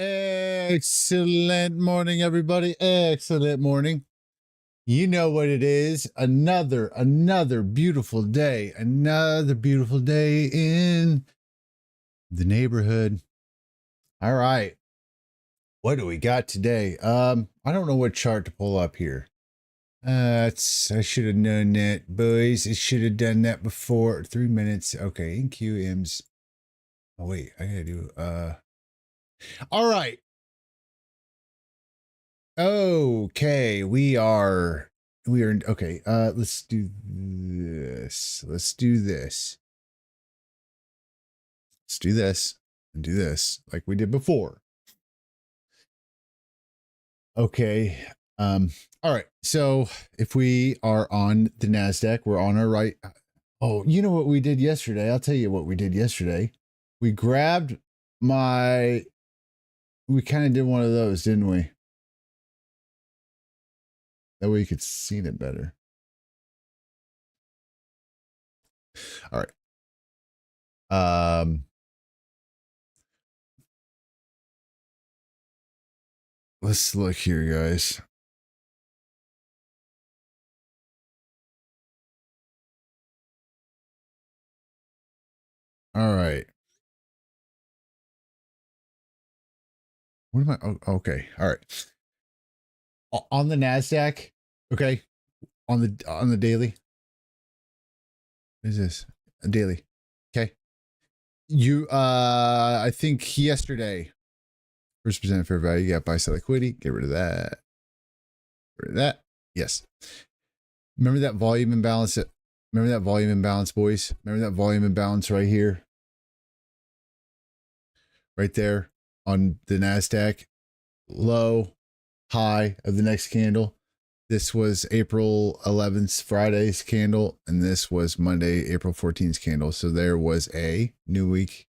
Excellent morning, everybody. Excellent morning. You know what it is. Another beautiful day. Another beautiful day in the neighborhood. All right. What do we got today? I don't know what chart to pull up here. I should have known that, boys. I should have done that before. 3 minutes. Okay, NQM's. Oh wait, I gotta do all right. Okay, we are okay. Let's do this. Let's do this and do this like we did before. Okay. All right. So if we are on the NASDAQ, we're on our right. Oh, you know what we did yesterday? I'll tell you what we did yesterday. We grabbed we kind of did one of those, didn't we? That way you could see it better. All right. Let's look here, guys. All right. What am I? Oh, okay. All right. On the NASDAQ. Okay. On the daily. What is this? A daily. Okay. I think yesterday, first percent fair value, you got buy sell liquidity. Get rid of that. Get rid of that. Yes. Remember that volume imbalance? Remember that volume imbalance, boys? Remember that volume imbalance right here? Right there on the NASDAQ. Low, high of the next candle. This was April 11th, Friday's candle, and this was Monday, April 14th candle. So there was a new week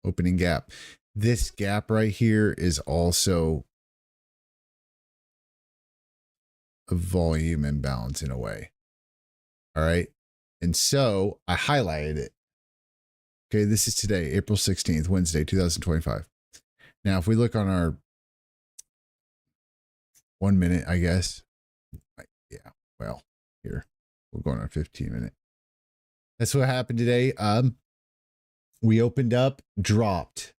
opening gap. This gap right here is also a volume imbalance in a way. All right. And so I highlighted it. Okay. This is today, April 16th, Wednesday, 2025. Now, if we look on our 1 minute, I guess. Yeah. Well, here we're going on 15 minute. That's what happened today. We opened up, dropped,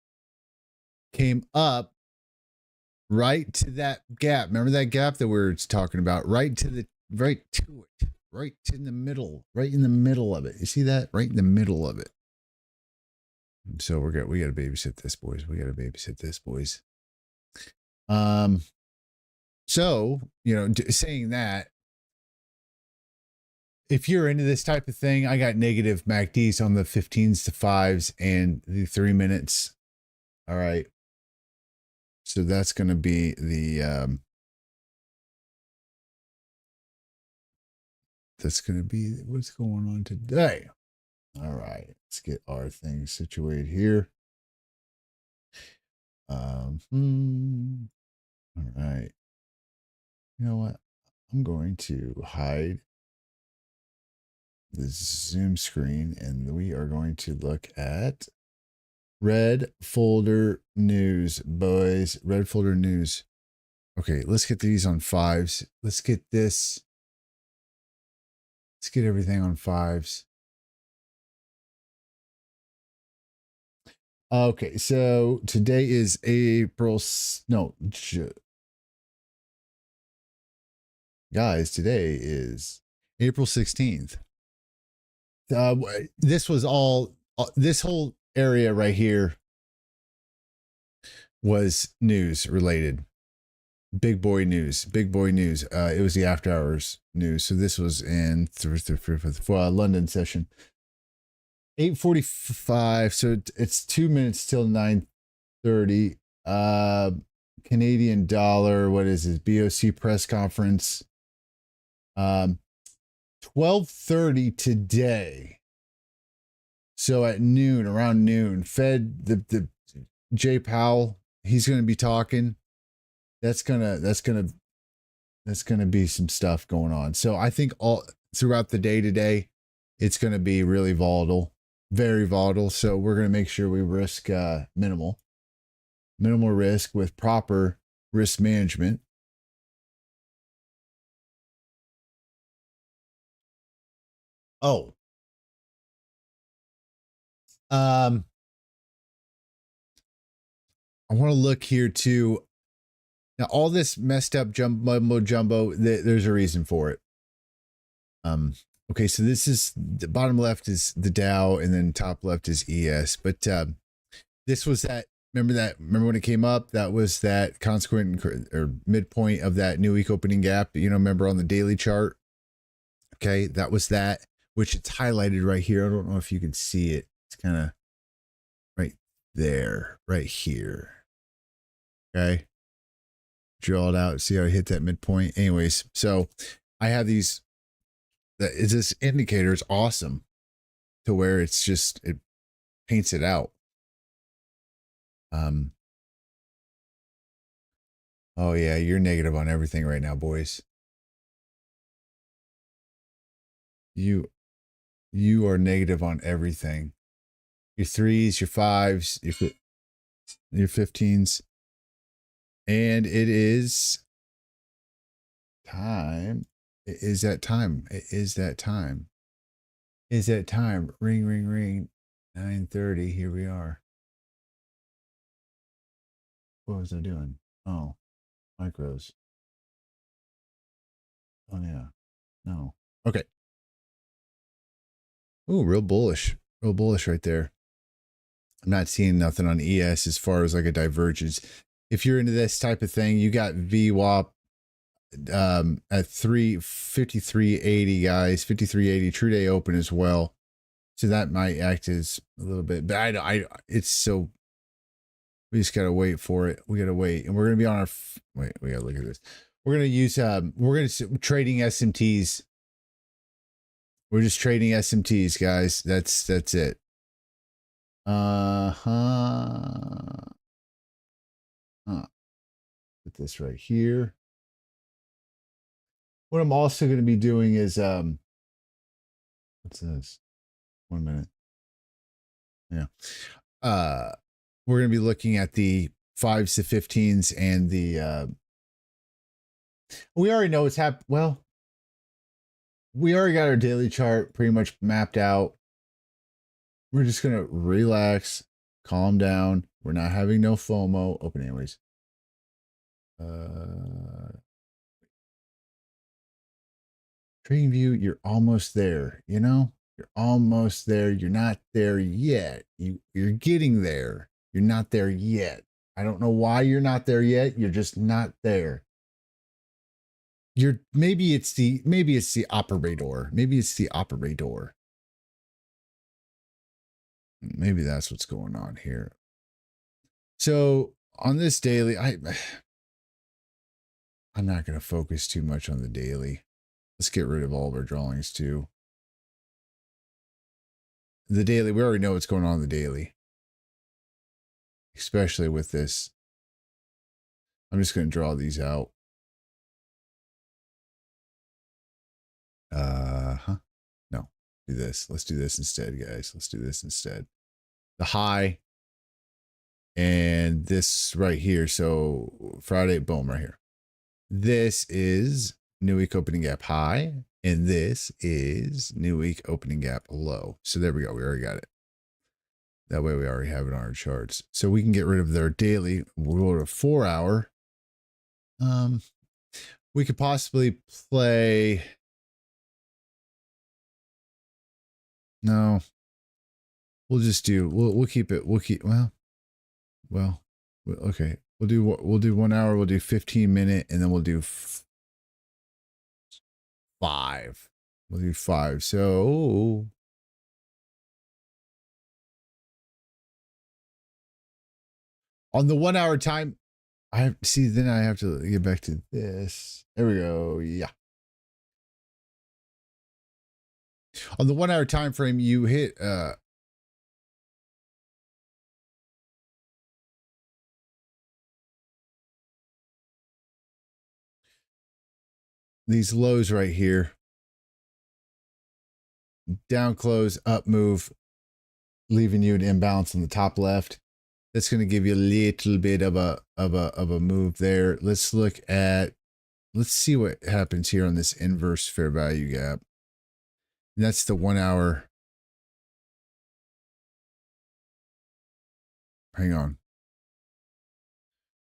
came up right to that gap. Remember that gap that we were talking about? Right to it, right in the middle of it. You see that? Right in the middle of it. So we got to babysit this, boys. So, saying that, if you're into this type of thing, I got negative MACDs on the 15s to 5s and the 3 minutes. All right. So that's going to be what's going on today. All right. Let's get our things situated here. All right. You know what? I'm going to hide the Zoom screen and we are going to look at red folder news, boys. Red folder news. Okay, let's get these on 5s. Let's get everything on 5s. Okay, so today is guys, today is April 16th. This whole area right here was news related. Big boy news. It was the after hours news. So this was in London session. 8:45. So it's 2 minutes till 9:30. Canadian dollar. What is it? BOC press conference. 12:30 today. So at noon, around noon, Fed, the Jay Powell, he's going to be talking. That's gonna be some stuff going on. So I think all throughout the day today, it's going to be really volatile, very volatile. So we're going to make sure we risk minimal. Minimal risk with proper risk management. Oh. I want to look here too. Now, all this messed up mumbo jumbo, there's a reason for it. Okay, so this is the bottom left is the Dow, and then top left is ES. But this was that. Remember when it came up? That was that consequent or midpoint of that new week opening gap. Remember on the daily chart. Okay, that was that, which it's highlighted right here. I don't know if you can see it. It's kind of right there, right here. Okay. Draw it out. See how I hit that midpoint. Anyways, so I have these. This indicator is awesome to where it's just, it paints it out. Oh yeah, you're negative on everything right now, boys. You are negative on everything. Your 3s, your 5s, your 15s. And it is time. It is that time. It is that time. Is that time. Ring, ring, ring. 9:30. Here we are. What was I doing? Oh, micros. Oh yeah. No. Okay. Ooh, real bullish. Real bullish right there. I'm not seeing nothing on ES as far as like a divergence. If you're into this type of thing, you got VWAP at 353.80, guys. 53.80 true day open as well. So that might act as a little bit, but it's so, we just gotta wait for it. We gotta wait, and we're gonna be on our wait. We gotta look at this. We're gonna use trading SMTs. We're just trading SMTs, guys. That's it. Put this right here. What I'm also going to be doing is what's this? 1 minute. Yeah. We're going to be looking at the 5s to 15s and the we already know what's happened. Well, we already got our daily chart pretty much mapped out. We're just going to relax, calm down. We're not having no FOMO. Open anyways. Trading view, you're almost there, you're almost there. You're not there yet. You're getting there. You're not there yet. I don't know why you're not there yet. You're just not there. Maybe it's the operator. Maybe it's the operator. Maybe that's what's going on here. So on this daily, I'm not going to focus too much on the daily. Let's get rid of all of our drawings too. The daily, we already know what's going on in the daily, especially with this. I'm just going to draw these out. No, do this. Let's do this instead, guys. Let's do this instead. The high and this right here. So Friday, boom, right here. This is new week opening gap high, and this is new week opening gap low. So there we go. We already got it. That way we already have it on our charts. So we can get rid of their daily. We'll go to 4 hour. We could possibly play. No, we'll just do, we'll keep it. Well, okay. We'll do 1 hour. We'll do 15 minute, and then we'll do 5. We'll do 5. So on the 1 hour time, then I have to get back to this. There we go. Yeah. On the 1 hour time frame, you hit these lows right here. Down close, up move, leaving you an imbalance on the top left. That's going to give you a little bit of a move there. Let's see what happens here on this inverse fair value gap. And that's the 1 hour. Hang on.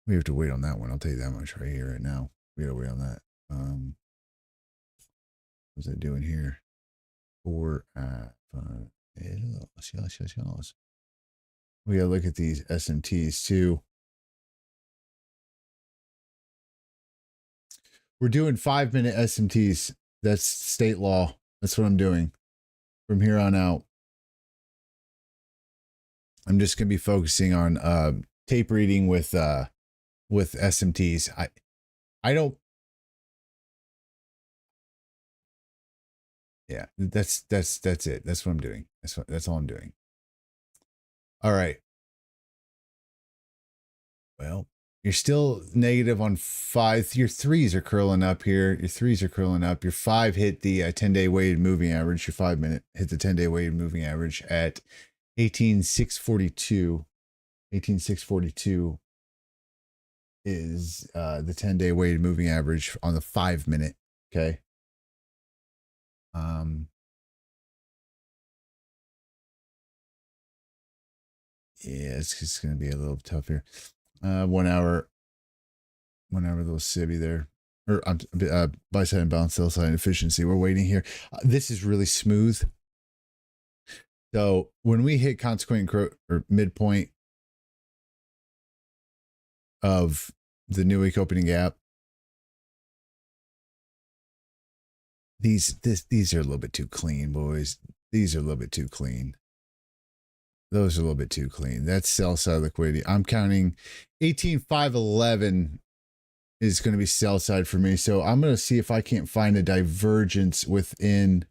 We have to wait on that one. I'll tell you that much right here, right now. We gotta wait on that. What's that doing here? 4, 5, we gotta look at these SMTs too. We're doing 5-minute SMTs. That's state law. That's what I'm doing from here on out. I'm just gonna be focusing on tape reading with SMTs. I don't. Yeah, that's it. That's what I'm doing. That's all I'm doing. All right. Well, you're still negative on 5. Your 3s are curling up here. Your 3s are curling up. Your 5 hit the 10-day weighted moving average. Your 5-minute hit the 10-day weighted moving average at 18,642. 18,642 is the 10-day weighted moving average on the 5-minute. Okay. Yeah, it's just going to be a little tough here. 1 hour little cibby there. Or buy side and balance, sell side efficiency. We're waiting here. This is really smooth. So when we hit consequent or midpoint of the new week opening gap, these are a little bit too clean, boys. These are a little bit too clean. Those are a little bit too clean. That's sell side liquidity. I'm counting 18,511 is going to be sell side for me. So I'm going to see if I can't find a divergence within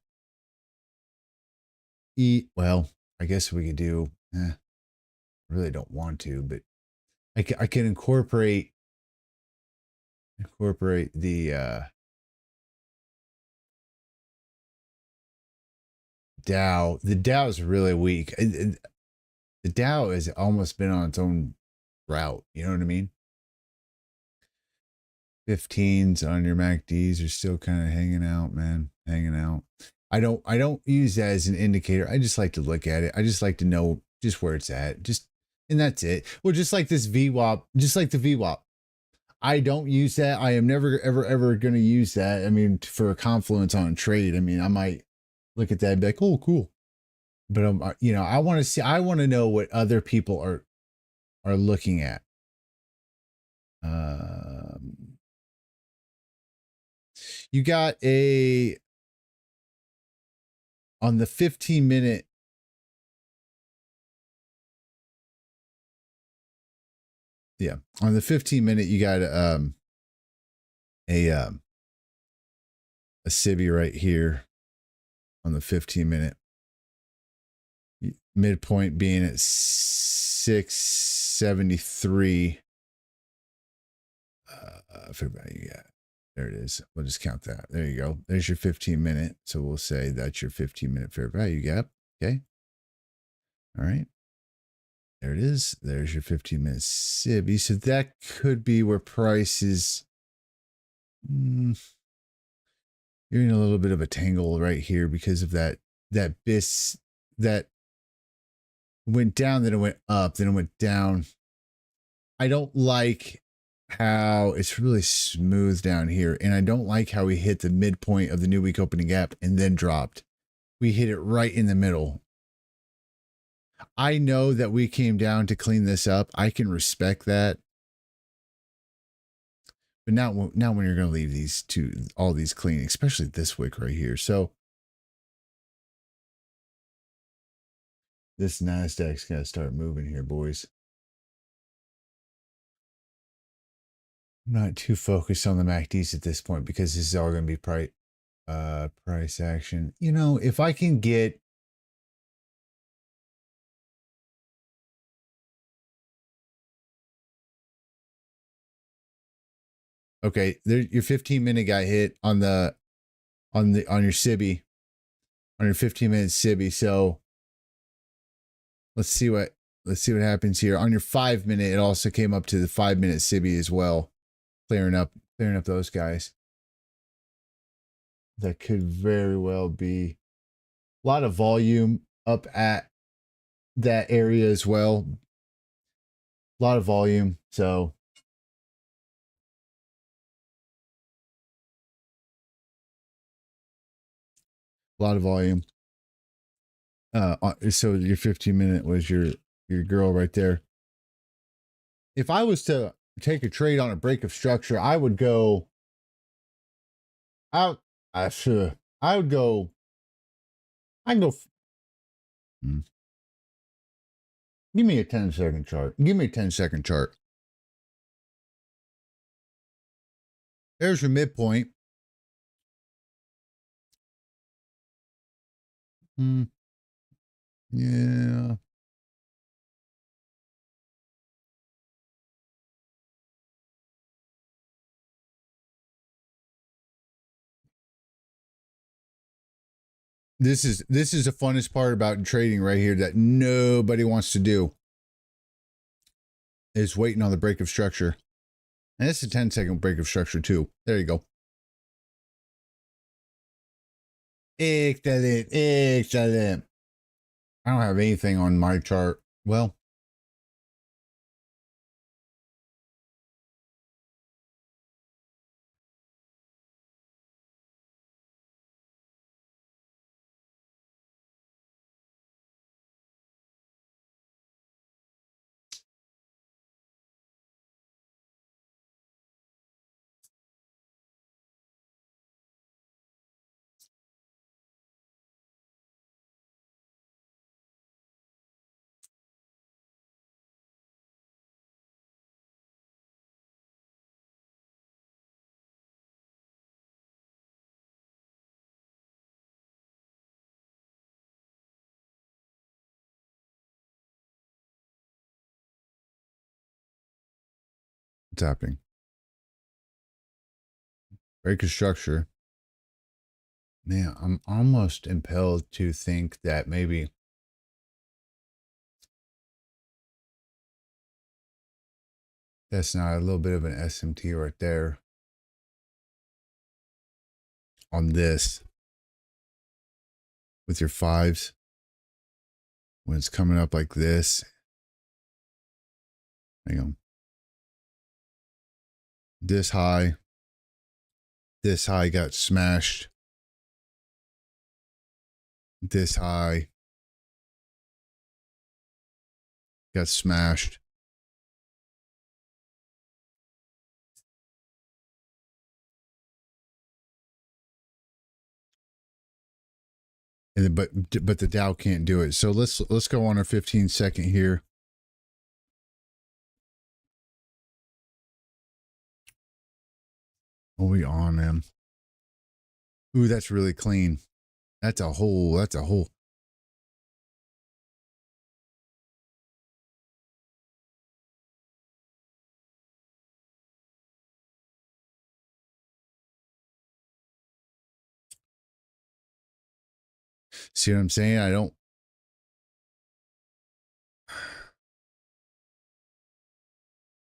well, I guess we could do, I really don't want to, but I can incorporate the Dow. The Dow is really weak. The Dow has almost been on its own route. You know what I mean? 15s on your MACDs are still kind of hanging out, man. Hanging out. I don't use that as an indicator. I just like to look at it. I just like to know just where it's at. And that's it. Well, just like this VWAP, just like the VWAP. I don't use that. I am never, ever going to use that. I mean, for a confluence on a trade. I mean, I might look at that and be like, oh, cool. But I want to know what other people are looking at. You got on the 15-minute. Yeah, on the 15-minute, you got a cibby right here on the 15-minute. Midpoint being at 673. Fair value, yeah. There it is. We'll just count that. There you go. There's your 15-minute. So we'll say that's your 15-minute fair value gap. Okay. All right. There it is. There's your 15-minute cibby. So that could be where price is. You're in a little bit of a tangle right here because of that BIS that went down, then it went up, then it went down. I don't like how it's really smooth down here, and I don't like how we hit the midpoint of the new week opening gap and then dropped. We hit it right in the middle. I know that we came down to clean this up. I can respect that. But now when you're going to leave all these clean, especially this wick right here. So this NASDAQ's got to start moving here, boys. I'm not too focused on the MACDs at this point because this is all going to be price action. You know, if I can get okay, there your 15-minute got hit on your cibby, on your 15-minute cibby. So let's see what Let's see what happens here. On your 5-minute, it also came up to the 5-minute Sibi as well. Clearing up those guys. That could very well be a lot of volume up at that area as well. A lot of volume. So a lot of volume. So your 15-minute was your girl right there. If I was to take a trade on a break of structure, I would go out. I would go. I can go. Give me a 10-second chart. Give me a 10-second chart. There's your midpoint. Yeah. This is the funnest part about trading right here that nobody wants to do. Is waiting on the break of structure. And it's a 10-second break of structure too. There you go. Excellent. Excellent. I don't have anything on my chart. Well, what's happening? Break of structure. Man, I'm almost impelled to think that maybe that's not a little bit of an SMT right there on this with your fives when it's coming up like this. Hang on. This high got smashed. This high got smashed. And but the Dow can't do it. So let's go on our 15-second here. What are we on, man? Ooh, that's really clean. That's a hole. That's a hole. See what I'm saying? I don't.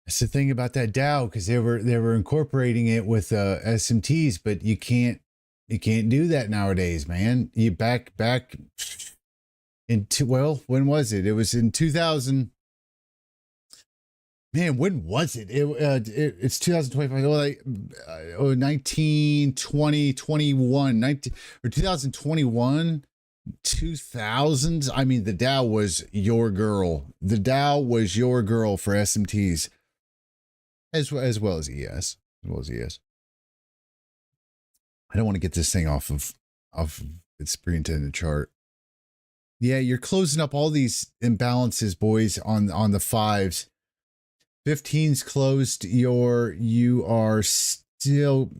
That's the thing about that Dow, because they were incorporating it with SMTs, but you can't do that nowadays, man. You back into, well, when was it? It was in 2000. Man, when was it? It's 2025. Like 19, 20, 21, 19, or 2021. 2000s. I mean, the Dow was your girl. The Dow was your girl for SMTs, as well as ES, I don't want to get this thing off of its pre-intended chart. Yeah, you're closing up all these imbalances, boys, on the fives. 15's closed. You are still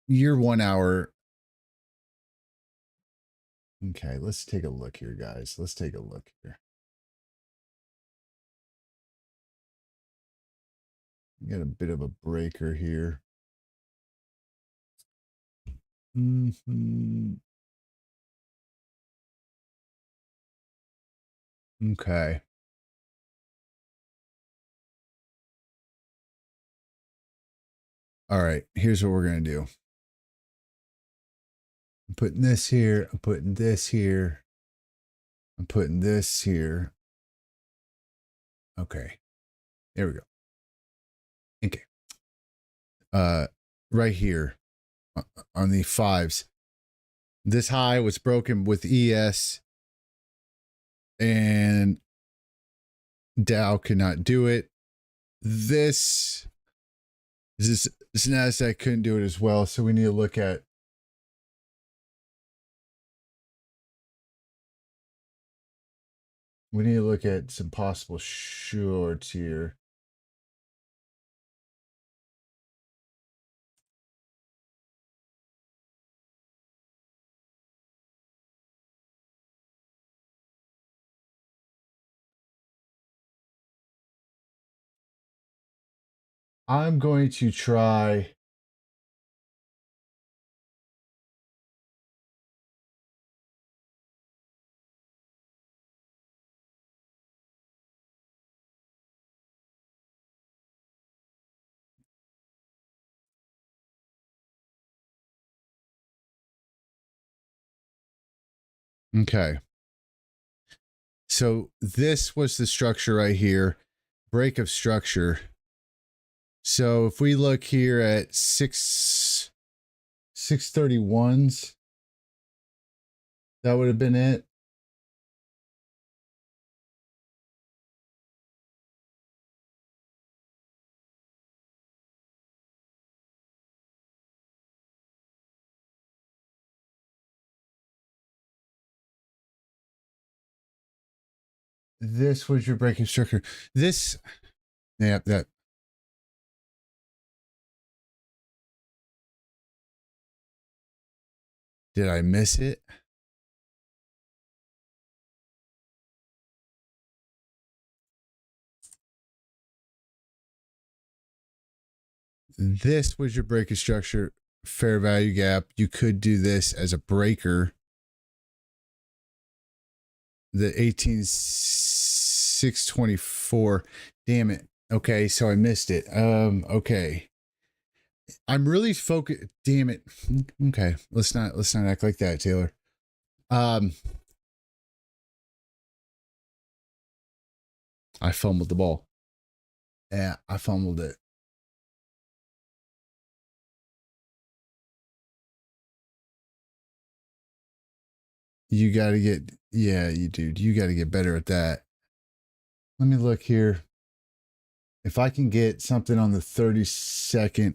your 1 hour. Okay, let's take a look here, guys. Let's take a look here. We got a bit of a breaker here. Okay. All right, here's what we're going to do. I'm putting this here. I'm putting this here. I'm putting this here. Okay. There we go. Okay. Right here on the fives. This high was broken with ES and Dow could not do it. This NASDAQ couldn't do it as well. So we need to look at some possible shorts here. I'm going to try. Okay. So this was the structure right here, break of structure. So if we look here at 631s, that would have been it. This was your break of structure. This, yeah, that. Did I miss it? This was your break of structure, fair value gap. You could do this as a breaker. The 18624. Damn it. Okay, so I missed it. Okay. I'm really focused. Damn it. Okay, let's not act like that, Taylor. I fumbled the ball. Yeah, I fumbled it. You got to get, yeah, you dude, you got to get better at that. Let me look here. If I can get something on the 32nd.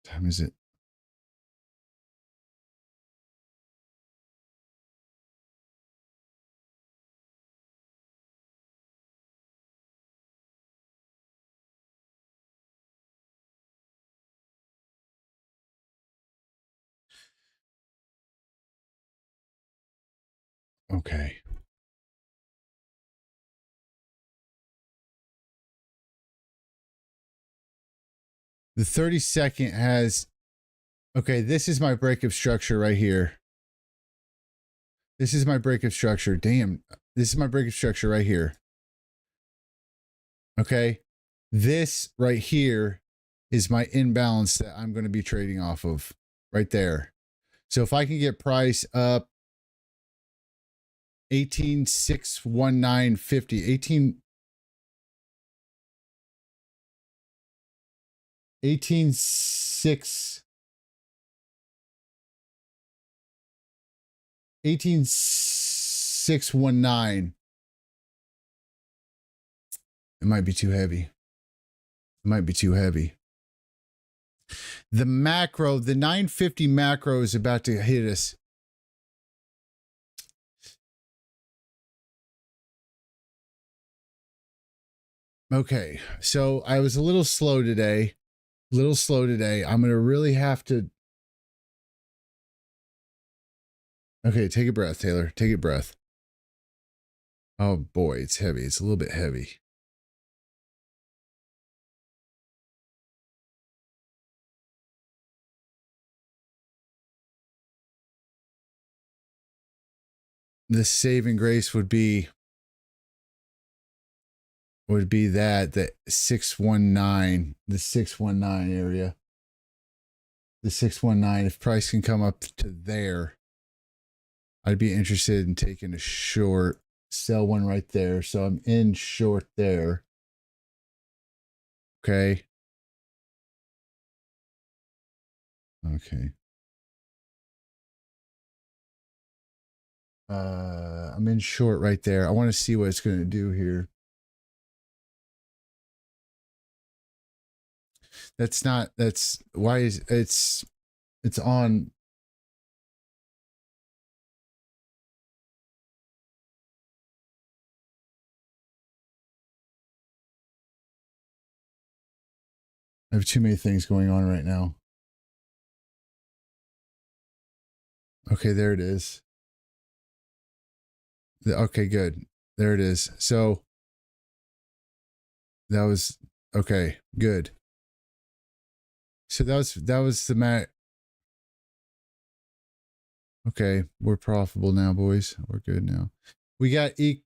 Time is it? Okay. The 32nd has, okay, this is my break of structure right here. This is my break of structure. Damn. This is my break of structure right here. Okay. This right here is my imbalance that I'm going to be trading off of right there. So if I can get price up 18,619.50, 18,619. It might be too heavy. It might be too heavy. The macro, the 950 macro is about to hit us. Okay, so I was a little slow today. I'm going to really have to. Okay, take a breath, Taylor. Take a breath. Oh boy, it's heavy. It's a little bit heavy. The saving grace would be would be the 619, the 619 area. The 619, if price can come up to there, I'd be interested in taking a short, sell one right there. So I'm in short there. Okay. Okay. I'm in short right there. I want to see what it's going to do here. That's why is it's on. I have too many things going on right now. Okay, there it is. Okay, good. There it is. So that was okay, good. So that was the mat. Okay, we're profitable now, boys. We're good now. We got I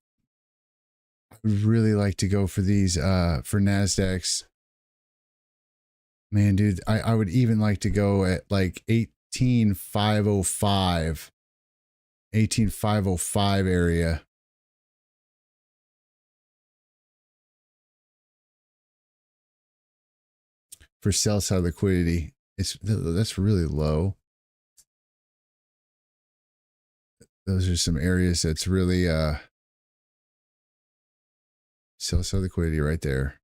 would really like to go for these for NASDAQs. Man, dude, I would even like to go at like 18,505. 18,505 area. For sell side liquidity. That's really low. Those are some areas that's really sell side liquidity right there.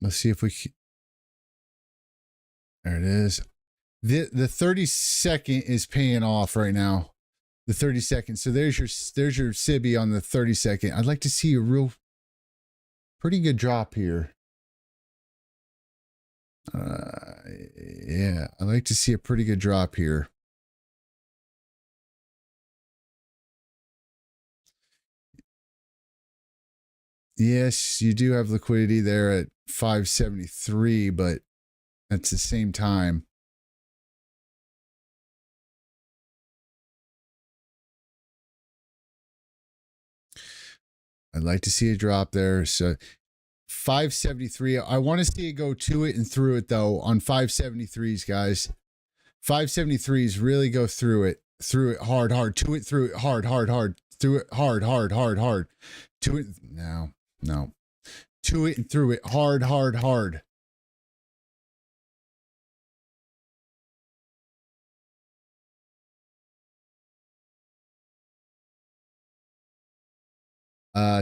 Let's see if we can. There it is. The 30-second is paying off right now. The 30-second. So there's your SIBI on the 30-second. I'd like to see a real pretty good drop here. Yeah, I'd like to see a pretty good drop here. Yes, you do have liquidity there at 573, but at the same time, I'd like to see a drop there. So 573. I want to see it go to it and through it though on 573s, guys. 573s really go through it hard, to it, through it hard, through it hard, to it. No, to it and through it hard.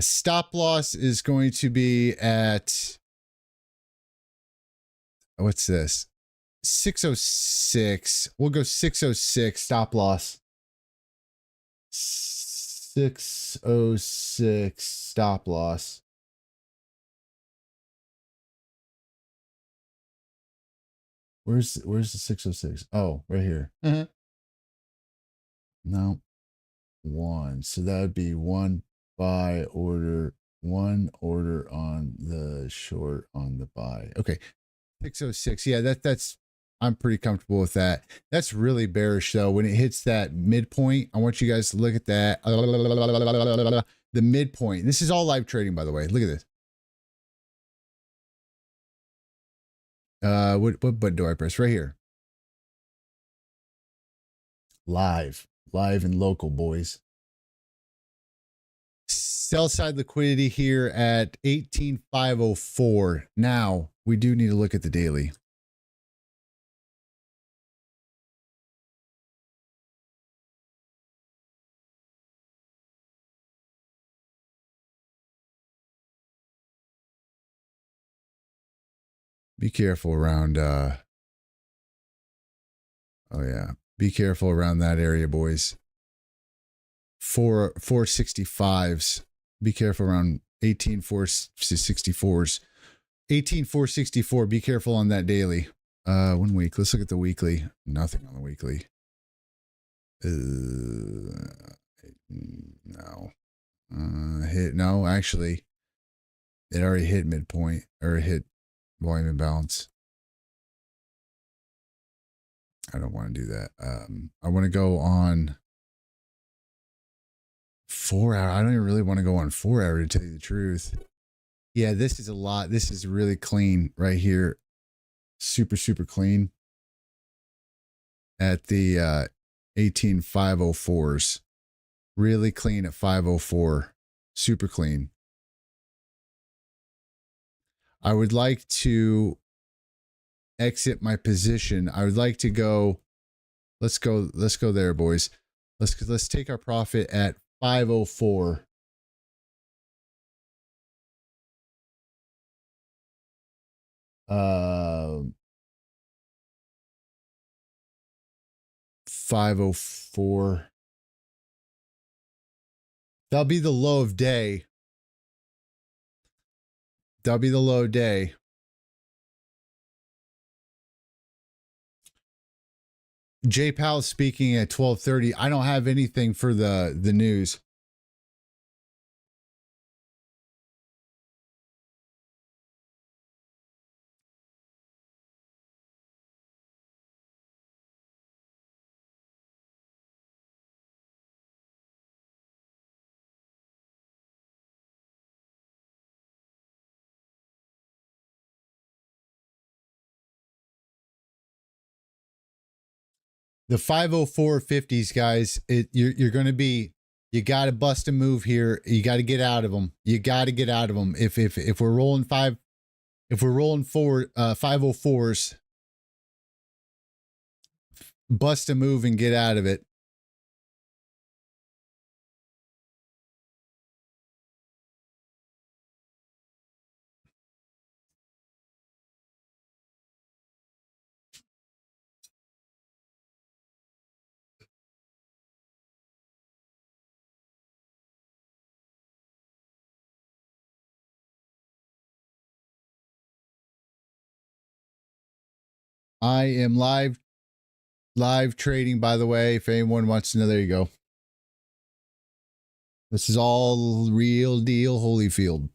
Stop loss is going to be at what's this? 606. We'll go 606 stop loss. 606 stop loss. Where's the 606? Oh, right here. No. One. So that would be one buy order, one order on the short on the buy. Okay. 606. Yeah, that's I'm pretty comfortable with that. That's really bearish though. When it hits that midpoint, I want you guys to look at that. The midpoint. This is all live trading, by the way. Look at this. What button do I press? Right here. Live and local, boys. Sell side liquidity here at 18,504. Now we do need to look at the daily. Be careful around oh yeah. Be careful around that area, boys. 465s. Be careful around 18,464s. 18,464. Be careful on that daily. 1 week. Let's look at the weekly. Nothing on the weekly. No. No, actually. It already hit midpoint, or it hit volume imbalance. I don't want to do that. I want to go on 4 hour. I don't even really want to go on 4 hour, to tell you the truth. Yeah, this is a lot. This is really clean right here. Super, super clean. At the 18504s. Really clean at 504. Super clean. I would like to exit my position. I would like to go. Let's go there, boys. Let's take our profit at 504. Uh, 504. That'll be the low of day. That'll be the low day. Jay Powell speaking at 12:30. I don't have anything for the news. The 504.50s, guys, you're going to be, you got to bust a move here. You got to get out of them. You got to get out of them. If we're rolling if we're rolling forward 504s, bust a move and get out of it. I am live trading, by the way. If anyone wants to know, there you go. This is all real deal Holyfield.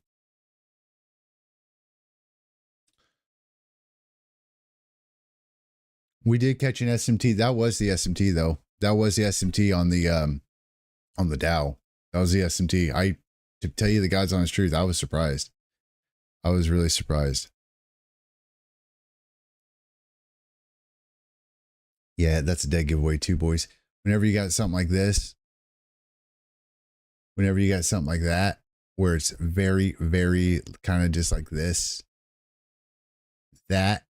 We did catch an SMT. That was the SMT, though. That was the SMT on the Dow. That was the SMT. To tell you the God's honest truth, I was surprised. I was really surprised. Yeah, that's a dead giveaway too, boys. Whenever you got something like this, whenever you got something like that, where it's very, very kind of just like this, that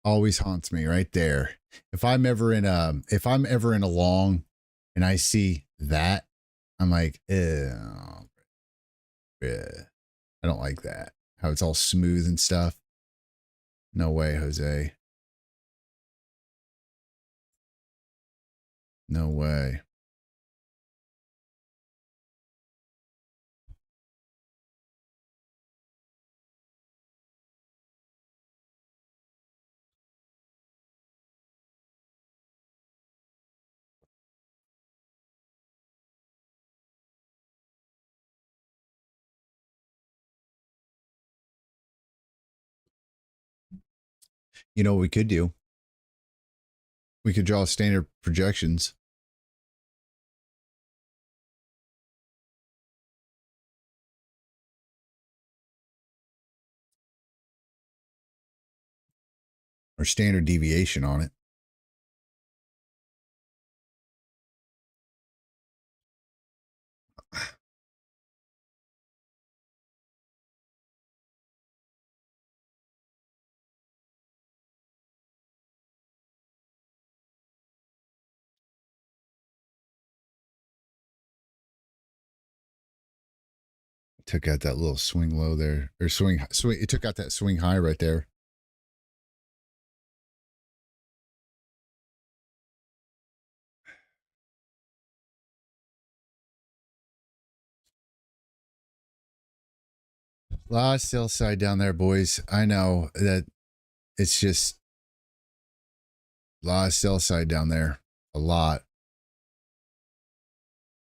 always haunts me right there. If I'm ever in a long and I see that, I'm like, I don't like that. How it's all smooth and stuff. No way, Jose. No way. You know what we could do? We could draw standard projections. Or standard deviation on it. Took out that little swing low there, or swing. It took out that swing high right there. A lot of sell side down there, boys. I know that it's just a lot of sell side down there. A lot.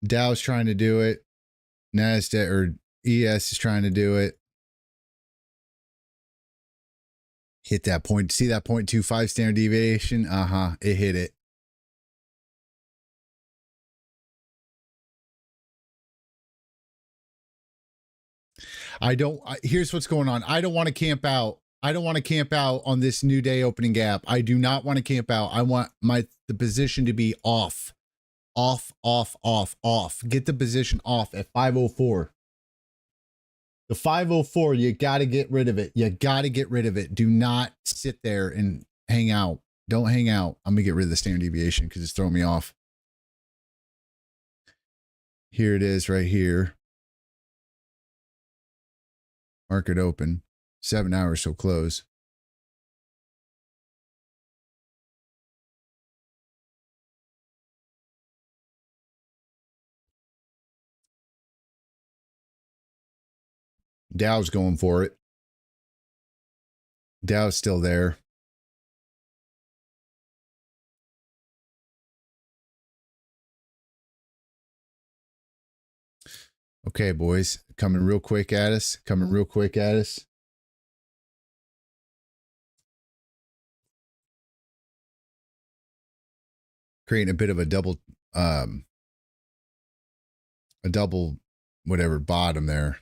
Dow's trying to do it. NASDAQ or ES is trying to do it. Hit that point. See that 0.25 standard deviation? It hit it. Here's what's going on. I don't want to camp out. I don't want to camp out on this new day opening gap. I do not want to camp out. I want the position to be off. Off. Get the position off at 504. The 504, you got to get rid of it. You got to get rid of it. Do not sit there and hang out. Don't hang out. I'm going to get rid of the standard deviation because it's throwing me off. Here it is right here. Market open. 7 hours till close. Dow's going for it. Dow's still there. Okay, boys. Coming real quick at us. Coming real quick at us. Creating a bit of a double whatever bottom there.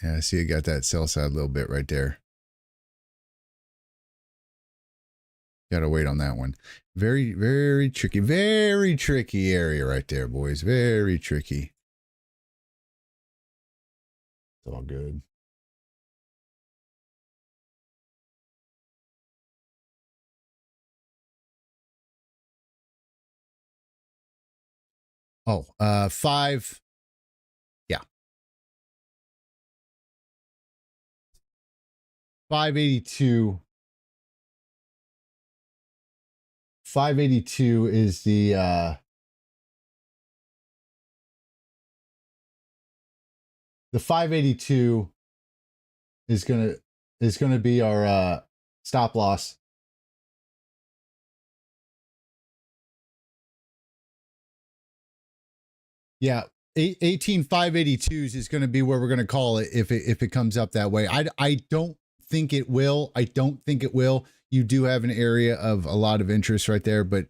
Yeah, I see I got that sell side a little bit right there. Got to wait on that one. Very, very tricky area right there, boys. Very tricky. It's all good. Oh, 5. Yeah. 582. 582 is the the 582 is gonna be our stop loss. Yeah, 18582s is going to be where we're going to call it if it comes up that way. I don't think it will. I don't think it will. You do have an area of a lot of interest right there, but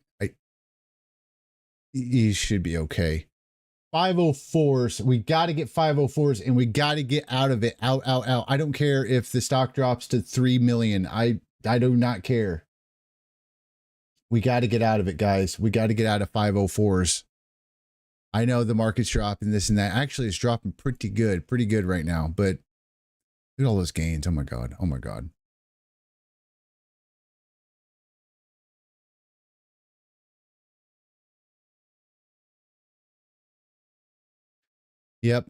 you should be okay. 504s. We got to get 504s and we got to get out of it. Out. I don't care if the stock drops to 3 million. I do not care. We got to get out of it, guys. We got to get out of 504s. I know the market's dropping this and that. Actually, it's dropping pretty good right now. But look at all those gains. Oh my God. Oh my God. Yep.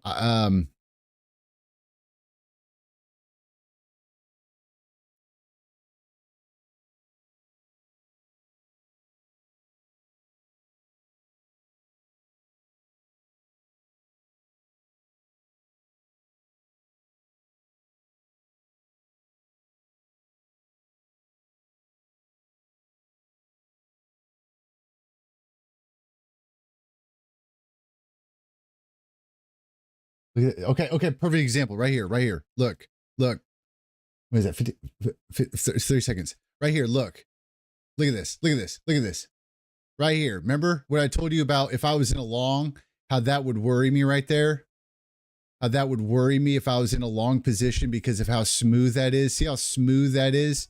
Okay. Perfect example right here. Look. What is that? 30 seconds. Right here. Look at this. Right here. Remember what I told you about if I was in a long, how that would worry me right there? How that would worry me if I was in a long position because of how smooth that is. See how smooth that is?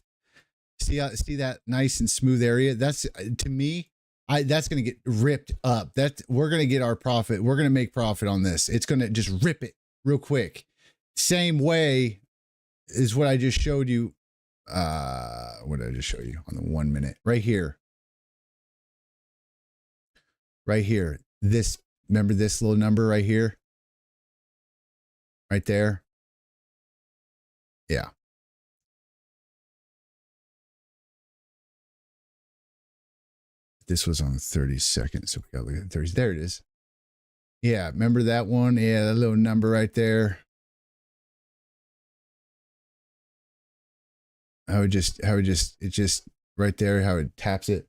See that nice and smooth area? That's to me, that's going to get ripped up. We're going to get our profit. We're going to make profit on this. It's going to just rip it real quick. Same way is what I just showed you. What did I just show you on the 1 minute? Right here. Remember this little number right here? Right there? Yeah. This was on 30 seconds. So we got to look at 30. There it is. Yeah. Remember that one? Yeah. That little number right there. it just right there, how it taps it.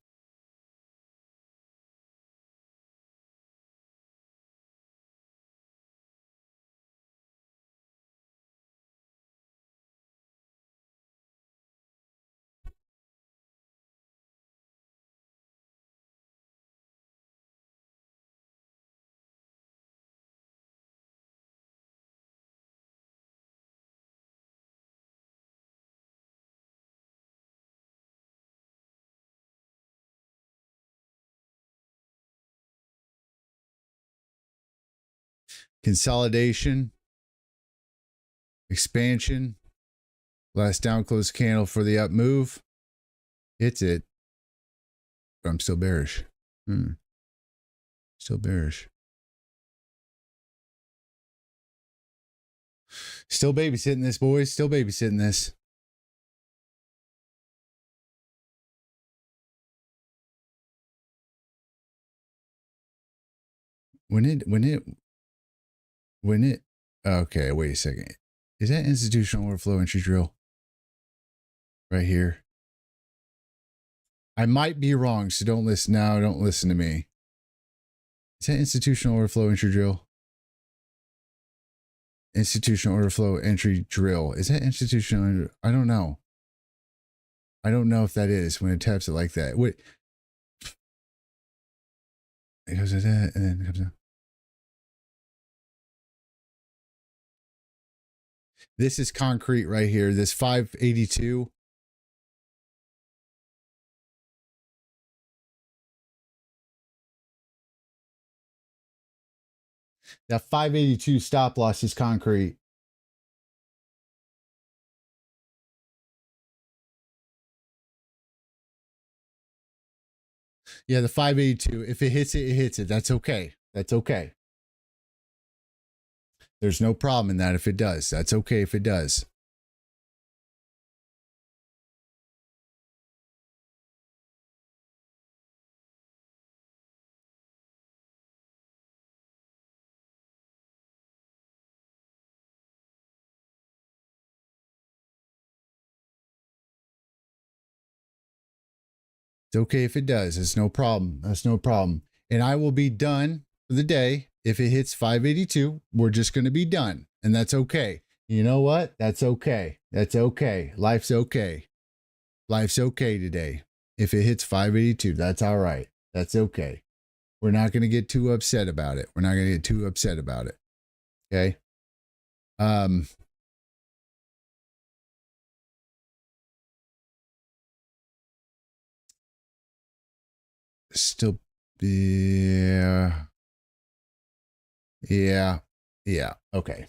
Consolidation, expansion, last down close candle for the up move. Hits it. But I'm still bearish. Still bearish. Still babysitting this, boys. Still babysitting this. When it, okay, wait a second. Is that institutional overflow entry drill? Right here. I might be wrong, so don't listen. No, don't listen to me. Is that institutional overflow entry drill? Institutional overflow entry drill. Is that institutional? I don't know. I don't know if that is when it taps it like that. Wait. It goes like that and then it comes down. This is concrete right here. This 582. That 582 stop loss is concrete. Yeah, the 582. If it hits it, it hits it. That's okay. That's okay. There's no problem in that if it does. That's okay if it does. It's okay if it does. It's no problem. That's no problem. And I will be done for the day. If it hits 582, we're just going to be done. And that's okay. You know what? That's okay. That's okay. Life's okay. Life's okay today. If it hits 582, that's all right. That's okay. We're not going to get too upset about it. We're not going to get too upset about it. Okay. Still, yeah. Yeah. Yeah. Okay.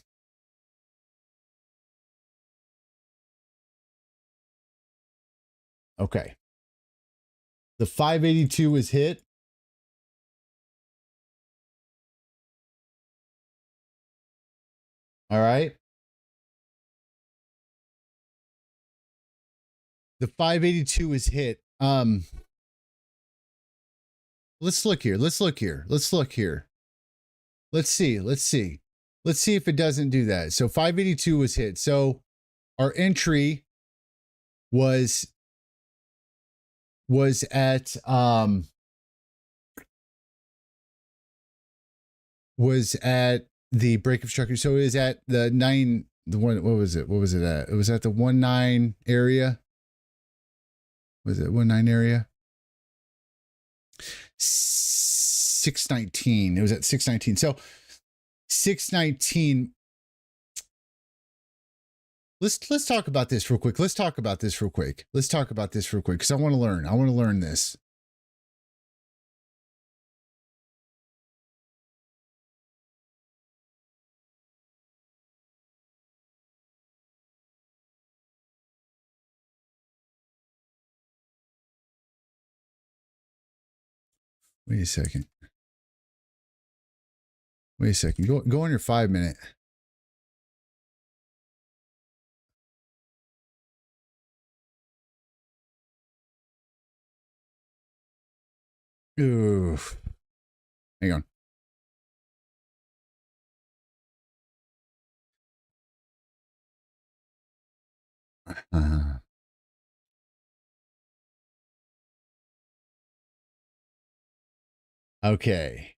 Okay. The 582 is hit. All right. The 582 is hit. Let's look here. Let's look here. Let's look here. Let's see. Let's see. Let's see if it doesn't do that. So 582 was hit. So our entry was at the break of structure. So it was at the 9, the one, what was it? What was it at? It was at the 19 area. Was it 19 area? 619. It was at 619. So 619. Let's talk about this real quick. Let's talk about this real quick. Let's talk about this real quick because I want to learn. I want to learn this. Wait a second. Wait a second. Go on your 5-minute. Ooh. Hang on. Okay.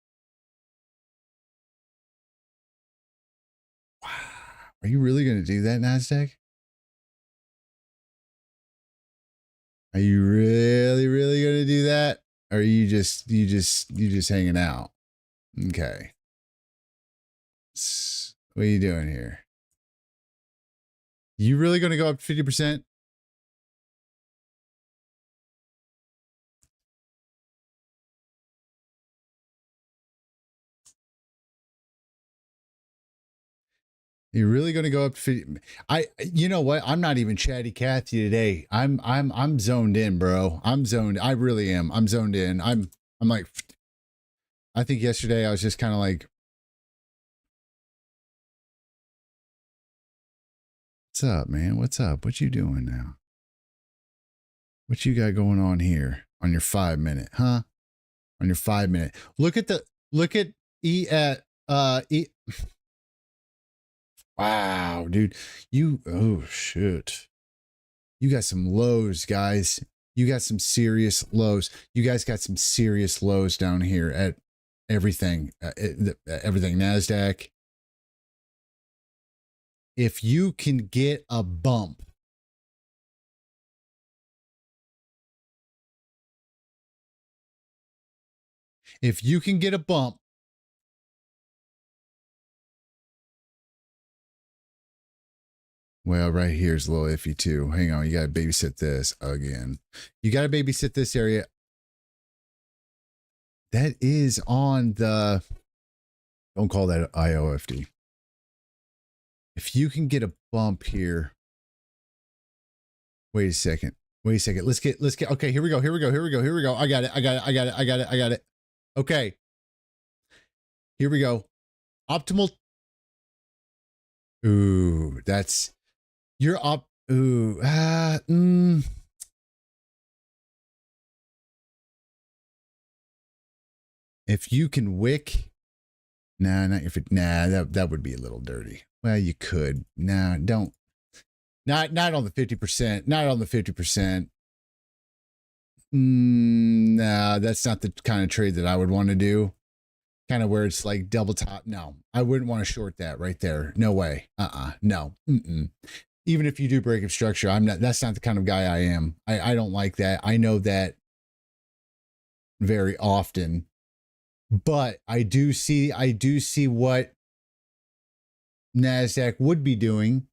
Wow. Are you really going to do that, NASDAQ? Are you really, really going to do that? Or are you just hanging out? Okay. What are you doing here? You really going to go up 50%? You're really going to go up to 50? You know what? I'm not even chatty Cathy today. I'm zoned in, bro. I'm zoned. I really am. I'm zoned in. I'm like, I think yesterday I was just kind of like, what's up, man? What's up? What you doing now? What you got going on here on your 5 minute, huh? On your 5 minute. Look at E at E. Wow, dude. Oh shit. You got some lows, guys. You got some serious lows. You guys got some serious lows down here at everything. Everything NASDAQ. If you can get a bump, if you can get a bump, well, right here is a little iffy too. Hang on, you got to babysit this again. You got to babysit this area. That is on the, don't call that IOFD. If you can get a bump here, wait a second. Wait a second. Let's get, okay, here we go. Here we go. I got it. Okay. Here we go. Optimal. Ooh, that's, you're up. Ooh, If you can wick, not if it, that would be a little dirty. Well, you could. Nah, don't. Not on the 50%. Not on the 50%. Nah, that's not the kind of trade that I would want to do. Kind of where it's like double top. No, I wouldn't want to short that right there. No way. No. Even if you do break up structure, I'm not. That's not the kind of guy I am. I don't like that. I know that very often, but I do see what NASDAQ would be doing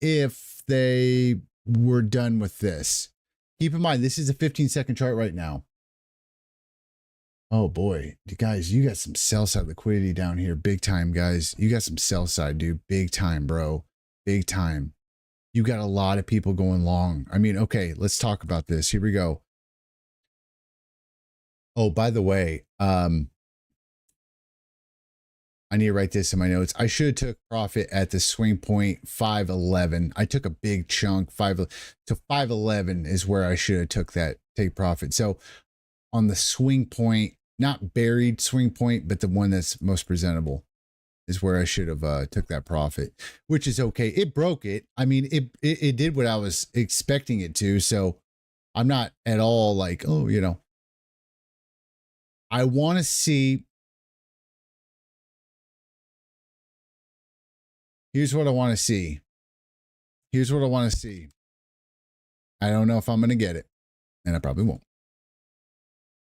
if they were done with this. Keep in mind, this is a 15-second chart right now. Oh boy, you guys, you got some sell side liquidity down here, big time, guys. You got some sell side, dude, big time, bro, big time. You got a lot of people going long. I mean, okay, let's talk about this. Here we go. Oh, by the way, I need to write this in my notes. I should have took profit at the swing point 511. I took a big chunk. 511 is where I should have took that take profit. So on the swing point, not buried swing point, but the one that's most presentable is where I should have took that profit, which is okay. It broke it. I mean, it did what I was expecting it to. So I'm not at all like, oh, you know, I want to see. Here's what I want to see. Here's what I want to see. I don't know if I'm going to get it, and I probably won't.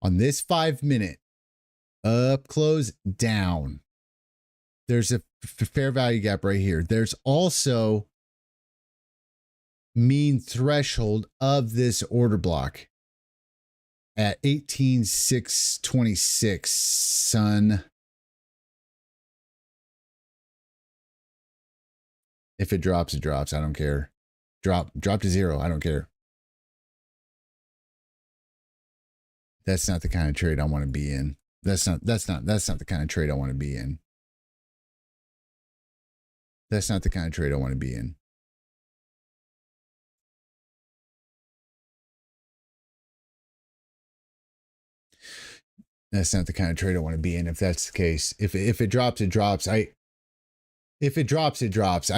On this 5 minute, up, close, down, there's a fair value gap right here. There's also mean threshold of this order block at 18,626, son. If it drops, it drops. I don't care. Drop to zero. I don't care. That's not the kind of trade I want to be in. That's not the kind of trade I want to be in. That's not the kind of trade I want to be in. That's not the kind of trade I want to be in. If that's the case, if it drops, it drops. If it drops, it drops.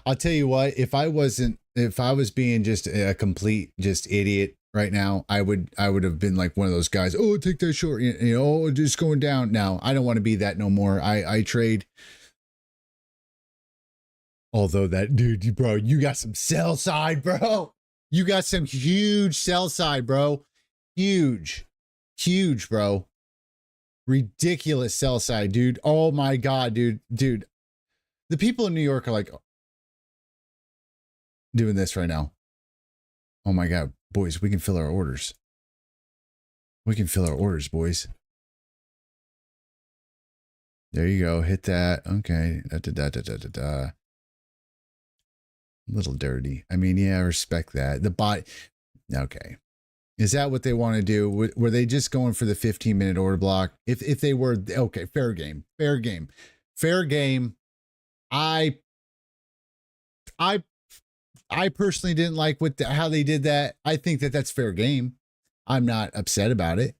I'll tell you what, if I was being just a complete just idiot right now, I would have been like one of those guys. Oh, take that short, oh, just going down. Now I don't want to be that no more. I trade. Although that dude, bro, you got some sell side, bro. You got some huge sell side, bro. Huge, bro. Ridiculous sell side, dude. Oh my god, dude. The people in New York are like doing this right now. Oh my god, boys, we can fill our orders. We can fill our orders, boys. There you go. Hit that. Okay. A little dirty. I mean, yeah, I respect that. The bot. Okay. Is that what they want to do? Were they just going for the 15-minute order block? If they were, okay, fair game. I personally didn't like how they did that. I think that's fair game. I'm not upset about it.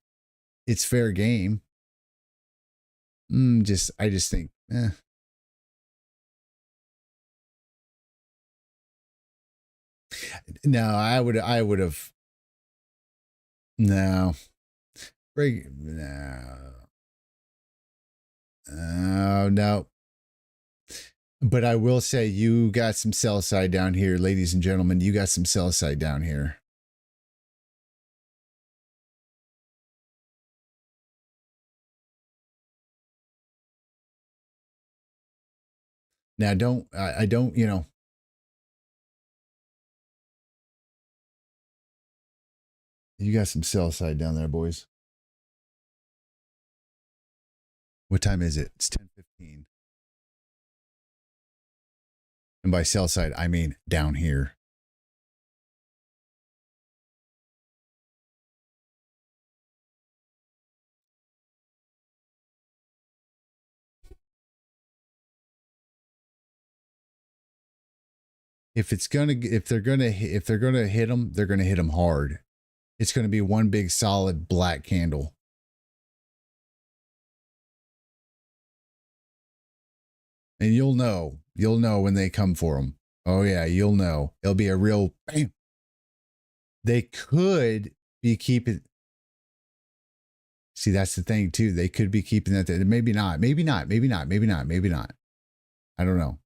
It's fair game. I just think, No, I would have. No. No. But I will say you got some sell side down here, ladies and gentlemen. You got some sell side down here. Now, I don't, you got some sell side down there, boys. What time is it? It's 10:15. And by sell side, I mean down here. If they're gonna hit them, they're gonna hit them hard. It's gonna be one big solid black candle. And you'll know when they come for them. Oh yeah, you'll know. It'll be a real bam. They could be keeping. See, that's the thing too. They could be keeping that there. Maybe not. Maybe not. I don't know.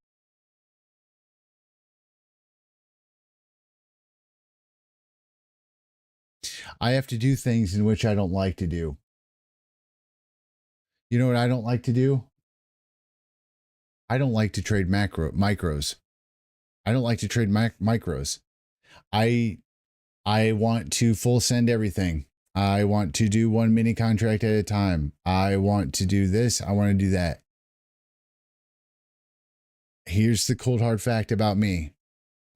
I have to do things in which I don't like to do. You know what I don't like to do? I don't like to trade micros. I don't like to trade micros. I want to full send everything. I want to do one mini contract at a time. I want to do this. I want to do that. Here's the cold hard fact about me.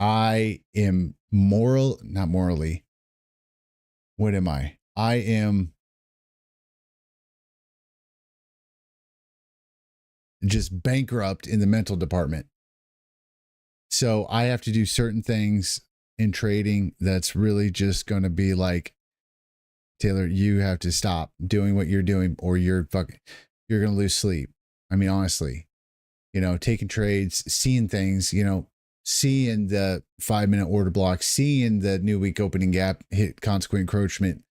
I am not morally. What am I? I am just bankrupt in the mental department. So I have to do certain things in trading that's really just going to be like, Taylor, you have to stop doing what you're doing or you're going to lose sleep. I mean, honestly, taking trades, seeing things, seeing the 5-minute order block, seeing the new week opening gap hit consequent encroachment.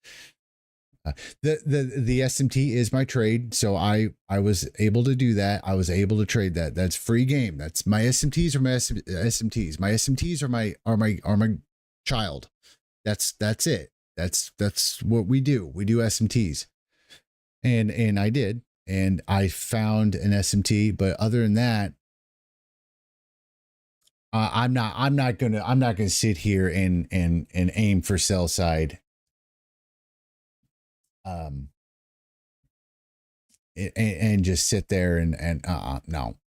The SMT is my trade, so I was able to do that. I was able to trade that. That's free game. That's my SMTs or my SMTs. My SMTs are my child. That's it. That's what we do. We do SMTs, and I did, and I found an SMT. But other than that, I'm not gonna sit here and aim for sell side. And just sit there and no.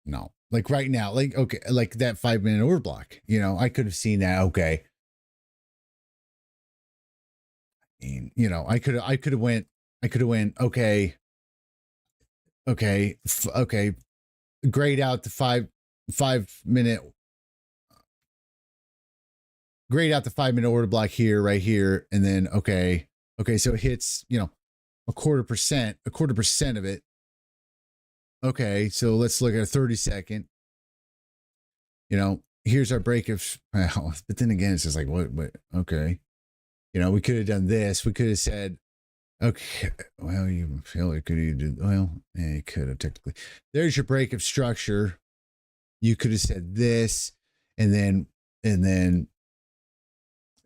Like right now, like okay, like that 5-minute order block. I could have seen that. Okay. I could have went. Okay. Okay. Grade out the 5-minute. Grade out the 5-minute order block here, right here, and then okay. So it hits a quarter percent of it. Okay, so let's look at a 30-second. here's our break of, well, but then again, it's just like, what, okay. You know, we could have done this. We could have said, okay, well, you feel it could have did, well, yeah, you could have technically. There's your break of structure. You could have said this and then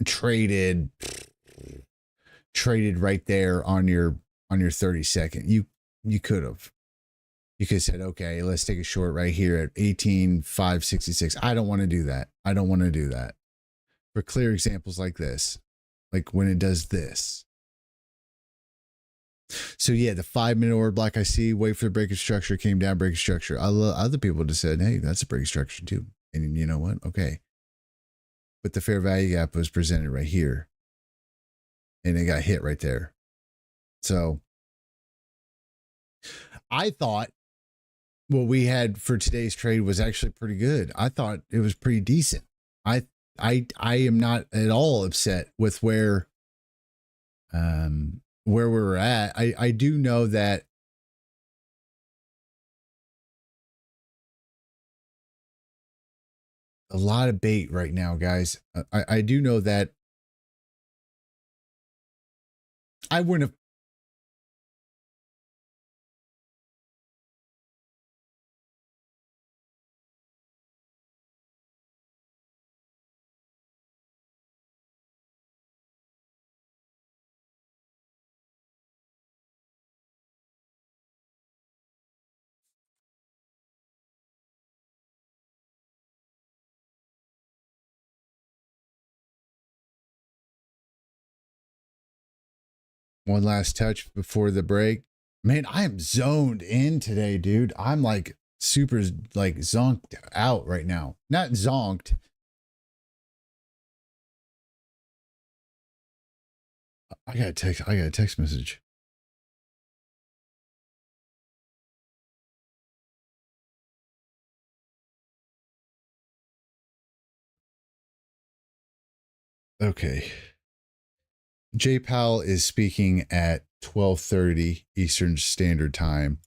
traded right there on your 30-second. You could have. You could have said, okay, let's take a short right here at 18,566. I don't want to do that. I don't want to do that. For clear examples like this, like when it does this. So yeah, the 5-minute order block I see, wait for the break of structure, came down, break of structure. Other people just said, hey, that's a break of structure too. And you know what? Okay. But the fair value gap was presented right here. And it got hit right there. So I thought what we had for today's trade was actually pretty good. I thought it was pretty decent. I am not at all upset with where we're at. I do know that a lot of bait right now, guys. I do know that I wouldn't have. One last touch before the break. Man, I am zoned in today, dude. I'm like super like zonked out right now. Not zonked. I got a text message. Okay. Jay Powell is speaking at 12:30 Eastern Standard Time.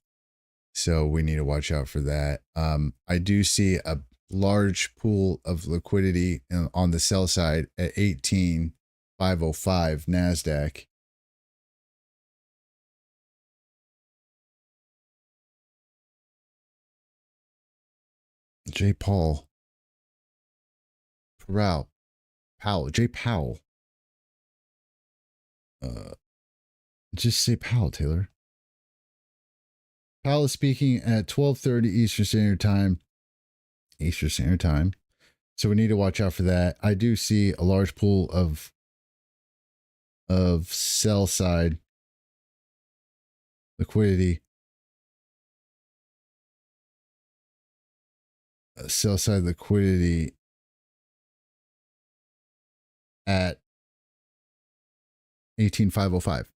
So we need to watch out for that. I do see a large pool of liquidity on the sell side at 18,505 NASDAQ. Jay Powell. Jay Powell. Just say Powell, Taylor. Powell is speaking at 12:30 Eastern Standard Time. So we need to watch out for that. I do see a large pool of sell side liquidity. Sell side liquidity at 18,505.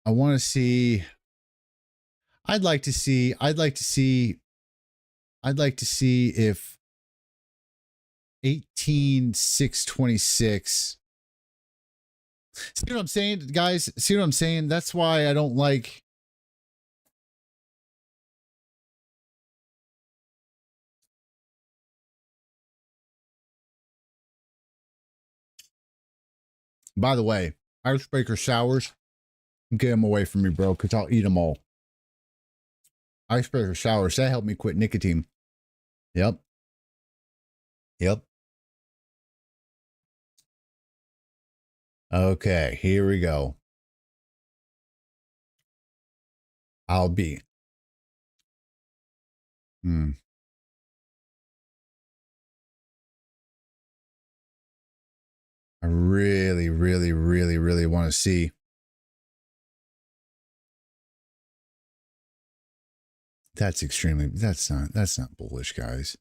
I want to see. I'd like to see if 18,626. See what I'm saying, guys? See what I'm saying? That's why I don't like. By the way, icebreaker sours, get them away from me, bro, because I'll eat them all. Icebreaker sours, that helped me quit nicotine. Yep. Okay, here we go. I'll be. I really, really, really, really want to see. That's not bullish, guys.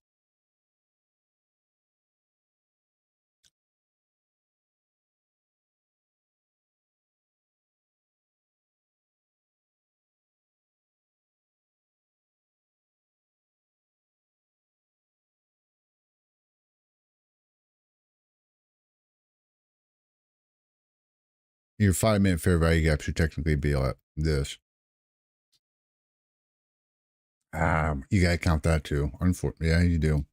Your 5-minute fair value gap should technically be like this. You gotta count that too. Unfortunately, yeah, you do.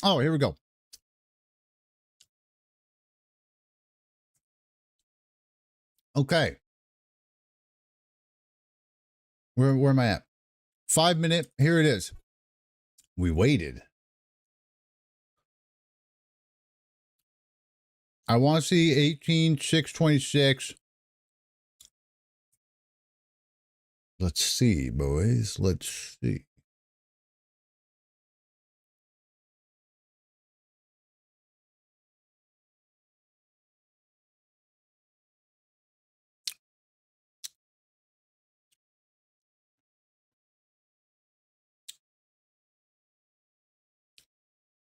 Oh, here we go. Okay. Where am I at? 5-minute. Here it is. We waited. I want to see 18,626. Let's see, boys. Let's see.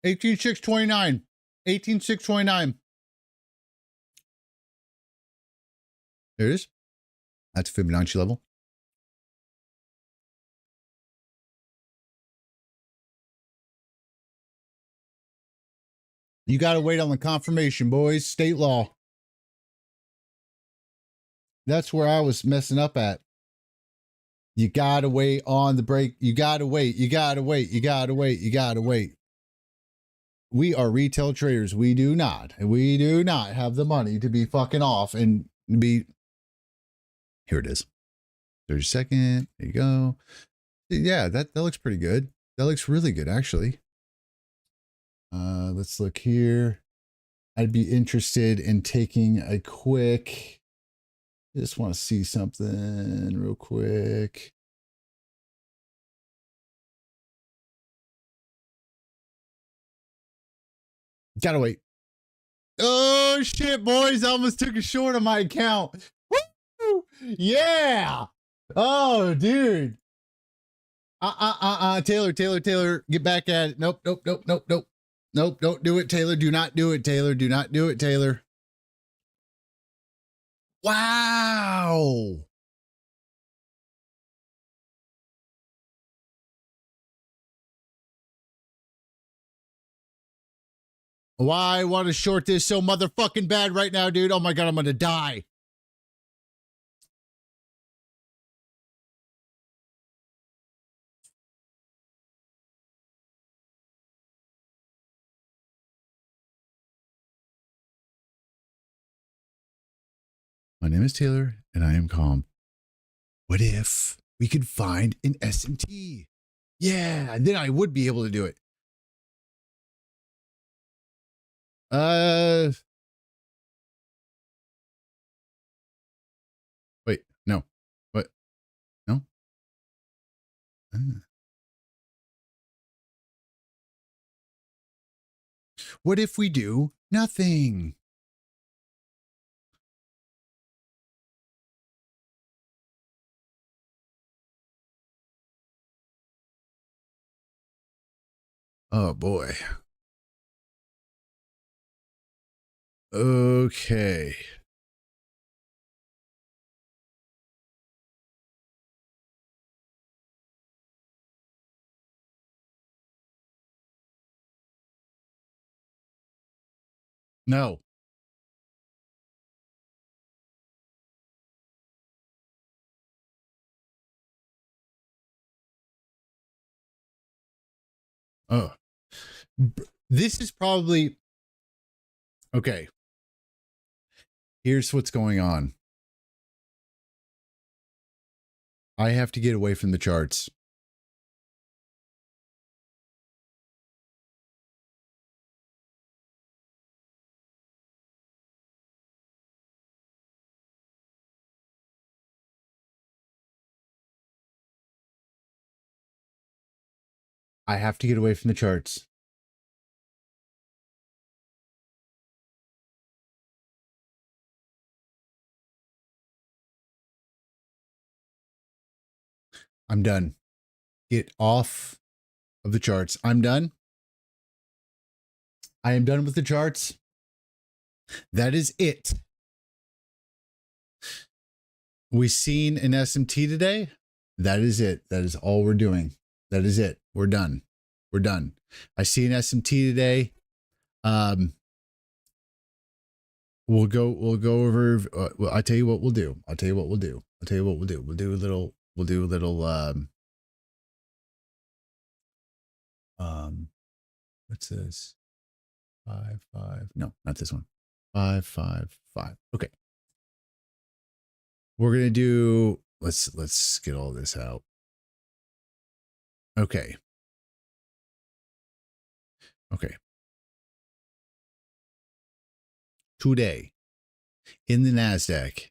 $18,629. 18,629. There it is. That's Fibonacci level. You got to wait on the confirmation, boys. State law. That's where I was messing up at. You got to wait on the break. You got to wait. You got to wait. You got to wait. You got to wait. We are retail traders. We do not have the money to be fucking off and be. Here it is. 30-second. There you go. Yeah, that looks pretty good. That looks really good, actually. Let's look here. I'd be interested in taking a quick. Just want to see something real quick. Gotta wait. Oh shit, boys! I almost took a short on my account. Woo! Yeah. Oh, dude. Taylor, get back at it. Nope. Nope, don't do it, Taylor. Do not do it, Taylor. Do not do it, Taylor. Wow. Why I want to short this so motherfucking bad right now, dude? Oh my God, I'm going to die. My name is Taylor, and I am calm. What if we could find an S&T? Yeah, then I would be able to do it. Wait, no. What? No? What if we do nothing? Oh boy. Okay. No. Oh. This is probably okay. Here's what's going on. I have to get away from the charts. I have to get away from the charts. I'm done. Get off of the charts. I'm done. I am done with the charts. That is it. We seen an SMT today. That is it. That is all we're doing. That is it. We're done. We're done. I see an SMT today. We'll go over. I'll tell you what we'll do. We'll do a little. What's this? 5, 5. No, not this one. 5, 5, 5. Okay. We're going to do, let's get all this out. Okay. Today in the NASDAQ,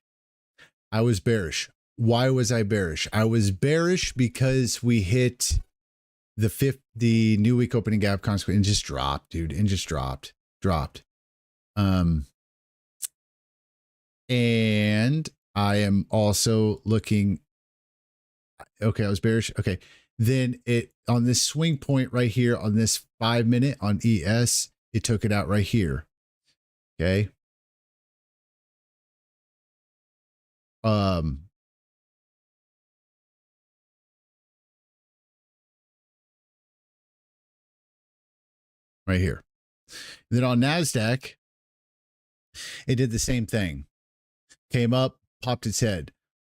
I was bearish. Why was I bearish? I was bearish because we hit the new week opening gap consequence and just dropped, dude, and just dropped. And I am also looking, okay, I was bearish. Okay. Then it, on this swing point right here, on this 5 minute on ES, it took it out right here. Okay. Right here. And then on NASDAQ, it did the same thing. Came up, popped its head.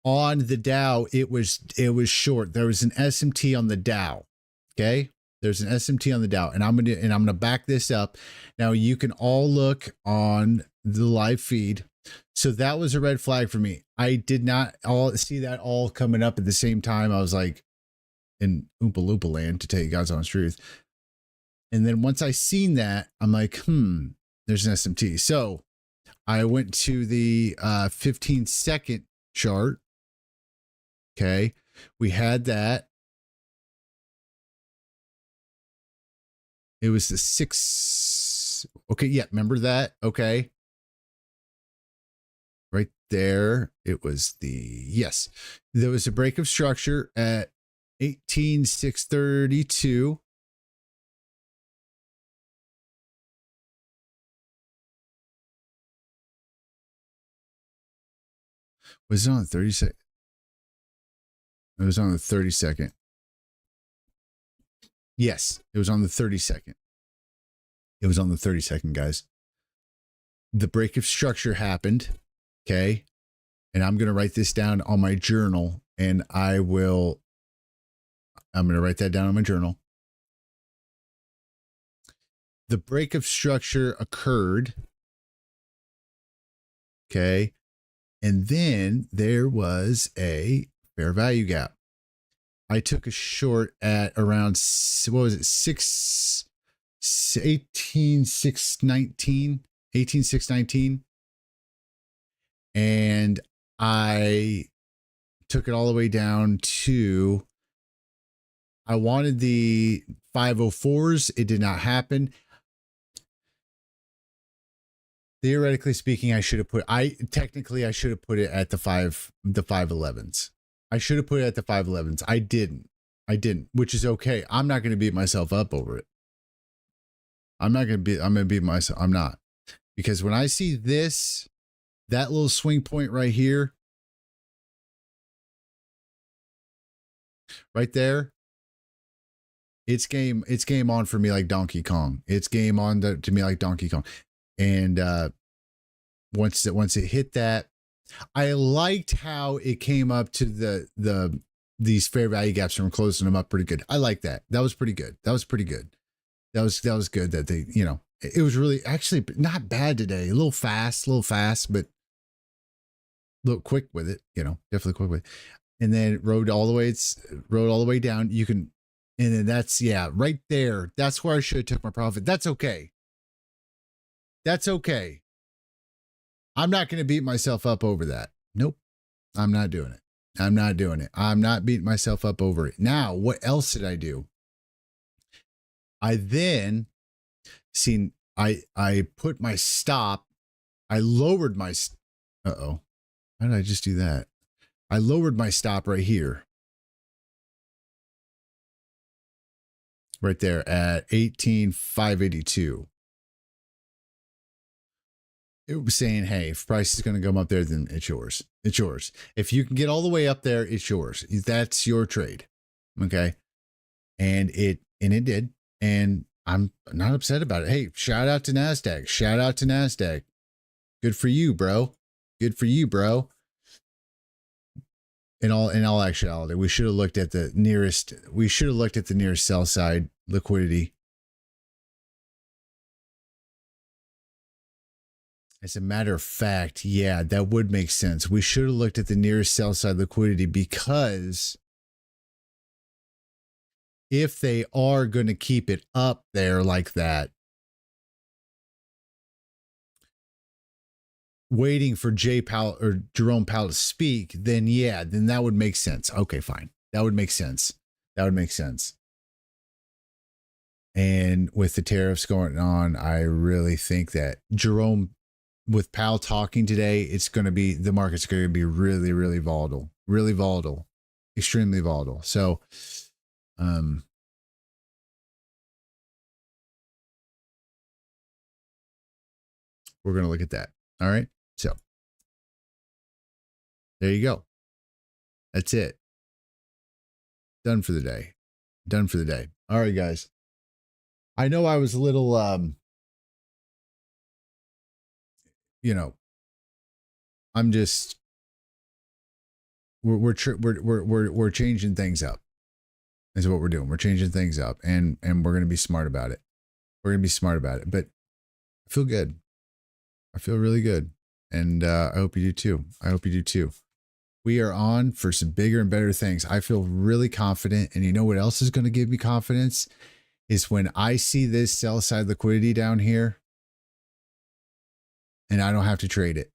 On the Dow, it was short. There was an SMT on the Dow. Okay. There's an SMT on the Dow, and I'm gonna back this up. Now you can all look on the live feed. So that was a red flag for me. I did not all see that all coming up at the same time. I was like in Oompa Loompa land, to tell you God's honest truth. And then once I seen that, I'm like, there's an SMT. So I went to the 15-second chart. Okay. We had that. It was the 6. Okay. Yeah. Remember that? Okay. Right there. It was yes. There was a break of structure at 18,632. Was it on the 32nd? It was on the 32nd. Yes, it was on the 32nd. It was on the 32nd, guys. The break of structure happened. Okay. And I'm going to write this down on my journal, and I'm going to write that down on my journal. The break of structure occurred. Okay. And then there was a fair value gap. I took a short at around, what was it? 18,619. And I took it all the way down to, I wanted the 504s. It did not happen. Theoretically speaking, I should have put it at the 511s. I should have put it at the 511s. I didn't, which is okay. I'm not going to beat myself up over it. I'm going to beat myself. I'm not. Because when I see this, that little swing point right here, right there, it's game on for me like Donkey Kong. It's game on to me like Donkey Kong. And once it hit that, I liked how it came up to these fair value gaps and closing them up pretty good. I like that. That was pretty good. That was good that they, it was really actually not bad today. A little fast, but a little quick with it, definitely quick with it. And then rode all the way down. You can, and then that's, right there. That's where I should have took my profit. That's okay. I'm not going to beat myself up over that. Nope. I'm not doing it. I'm not beating myself up over it. Now, what else did I do? I then seen I put my stop. I lowered my uh-oh. How did I just do that? I lowered my stop right here. Right there at 18,582. It was saying, hey, if price is going to come up there, then it's yours. It's yours. If you can get all the way up there, it's yours. That's your trade. Okay. And it did. And I'm not upset about it. Hey, shout out to NASDAQ. Shout out to NASDAQ. Good for you, bro. Good for you, bro. In all actuality, we should have looked at the nearest sell side liquidity. As a matter of fact, yeah, that would make sense. We should have looked at the nearest sell side liquidity, because if they are going to keep it up there like that, waiting for Jay Powell or Jerome Powell to speak, then yeah, then that would make sense. Okay, fine. That would make sense. That would make sense. And with the tariffs going on, I really think that Jerome, with Powell talking today, it's going to be, the market's going to be really, really volatile, extremely volatile. So, we're going to look at that. All right. So there you go. That's it. Done for the day. Done for the day. All right, guys. I know I was a little, I'm just, we're changing things up. Is what we're doing. We're changing things up, and we're going to be smart about it. We're going to be smart about it. But I feel good. I feel really good. And I hope you do too. I hope you do too. We are on for some bigger and better things. I feel really confident. And you know what else is going to give me confidence? Is when I see this sell side liquidity down here and I don't have to trade it.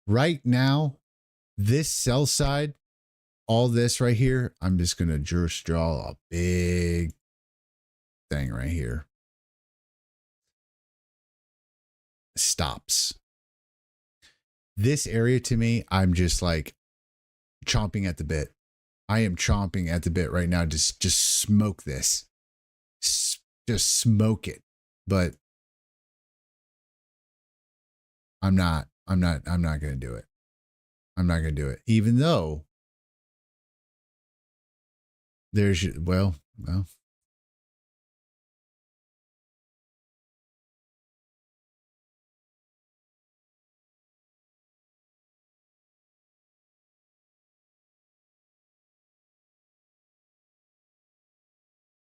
Right now, this sell side, all this right here, I'm just going to just draw a big thing right here. Stops. This area to me, I'm just like chomping at the bit. I am chomping at the bit right now. Just smoke this. Just smoke it. But I'm not going to do it. I'm not going to do it. Even though there's, well.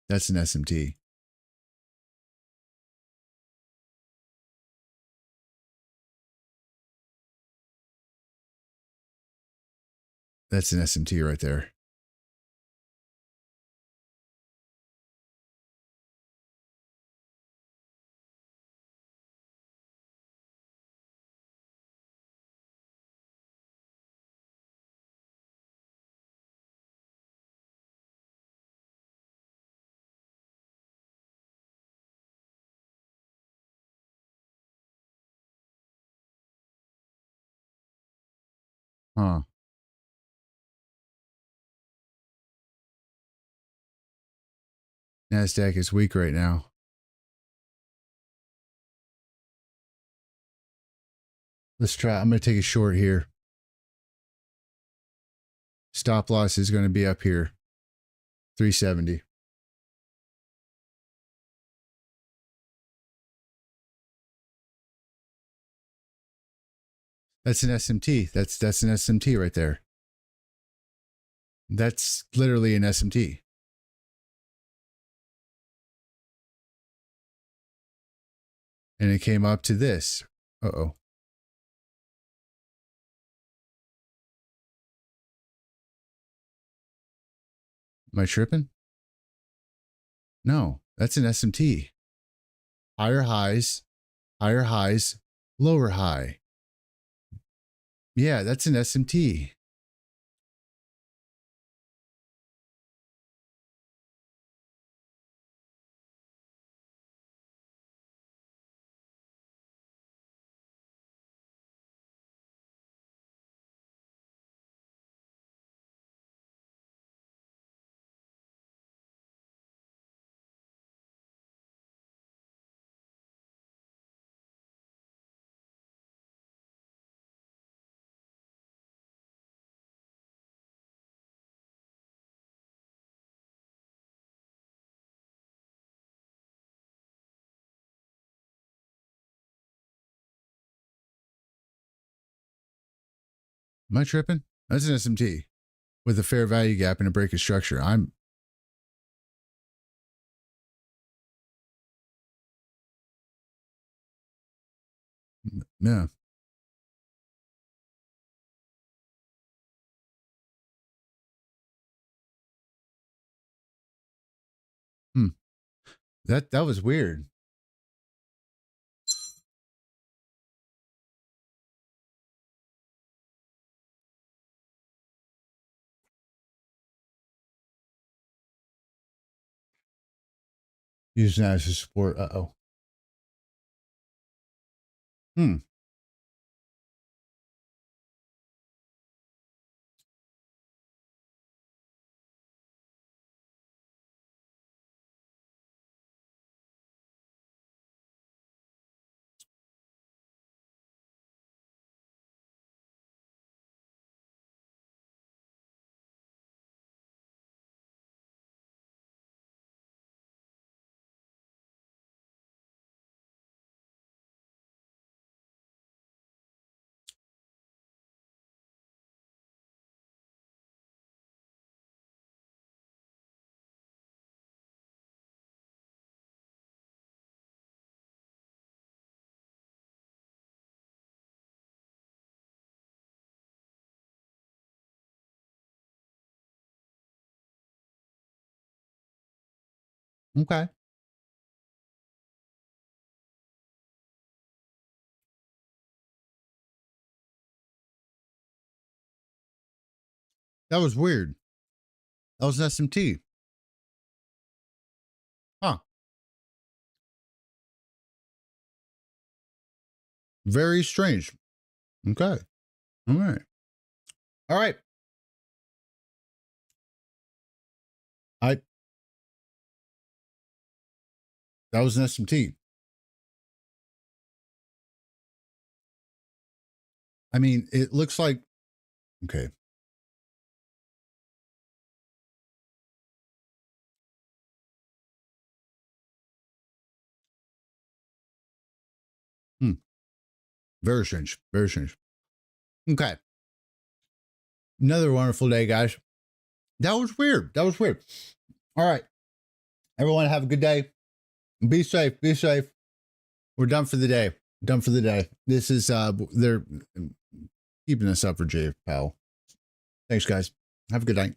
That's an SMT. That's an SMT right there. Huh. NASDAQ is weak right now. Let's try. I'm going to take a short here. Stop loss is going to be up here. 370. That's an SMT. That's an SMT right there. That's literally an SMT. And it came up to this. Uh-oh. Am I tripping? No, that's an SMT. Higher highs, lower high. Yeah, that's an SMT. Am I tripping? That's an SMT with a fair value gap and a breakage structure. Yeah. Hmm. That was weird. Using that as a support. Uh-oh. Hmm. Okay. That was weird. That was an SMT. Huh. Very strange. Okay. All right. All right. I That was an SMT. I mean, it looks like okay. Hmm. Very strange. Very strange. Okay. Another wonderful day, guys. That was weird. That was weird. All right. Everyone have a good day. Be safe. Be safe. We're done for the day. Done for the day. This is they're keeping us up for Jay Powell. Thanks, guys. Have a good night.